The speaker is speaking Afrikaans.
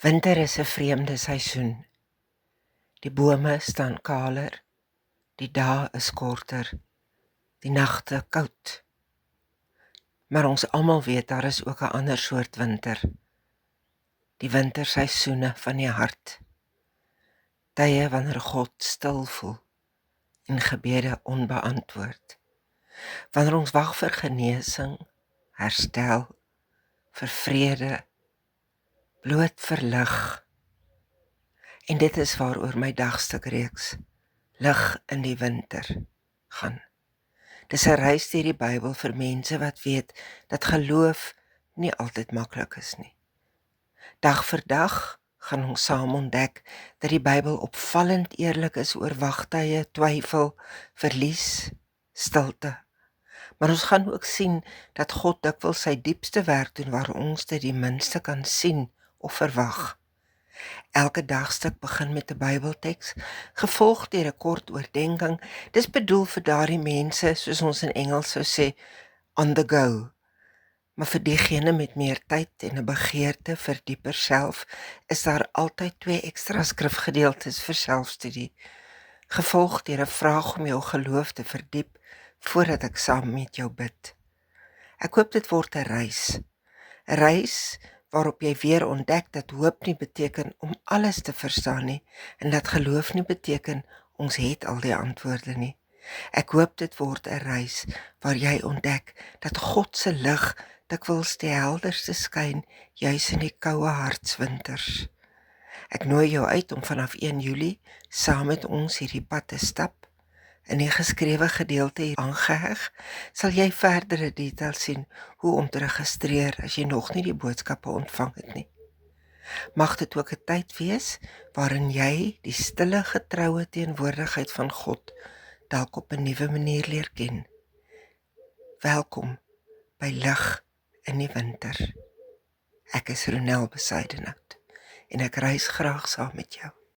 Winter is 'n vreemde seisoen. Die bome staan kaler, die dae is korter, die nagte koud. Maar ons almal weet daar is ook 'n ander soort winter. Die winterseisoene van die hart. Tye wanneer God stil voel en gebede onbeantwoord. Wanneer ons wag vir genesing, herstel, vir vrede, bloot vir lig. En dit is waaroor my dagstukreeks Lig in die winter gaan. Dis 'n reis deur die Bybel vir mense wat weet dat geloof nie altyd maklik is nie. Dag vir dag gaan ons saam ontdek dat die Bybel opvallend eerlik is oor wagtye, twyfel, verlies, stilte. Maar ons gaan ook sien dat God dikwels sy diepste werk doen waar ons dit die minste kan sien of verwag. Elke dagstuk begin met 'n Bybelteks, gevolg deur 'n kort oordeenking. Dis bedoel vir daardie mense, soos ons in Engels sou sê, on the go. Maar vir diegene met meer tyd en 'n begeerte vir dieper self, is daar altyd 2 ekstra skrifgedeeltes vir selfstudie, gevolg deur 'n vraag om jou geloof te verdiep voordat ek saam met jou bid. Ek hoop dit word 'n reis waarop jy weer ontdek dat hoop nie beteken om alles te verstaan nie, en dat geloof nie beteken ons het al die antwoorde nie. Ek hoop dit word 'n reis waar jy ontdek dat God se lig dikwels die helderste skyn, juis in die koue hartswinters. Ek nooi jou uit om vanaf 1 Julie saam met ons hierdie pad te stap. In die geskrewe gedeelte aangeheg, sal jy verdere details sien hoe om te registreer as jy nog nie die boodskappe ontvang het nie. Mag dit ook 'n tyd wees waarin jy die stille getroue teenwoordigheid van God dalk op 'n nuwe manier leer ken. Welkom by Lig in die winter. Ek is Ronel Besuidenhout en ek reis graag saam met jou.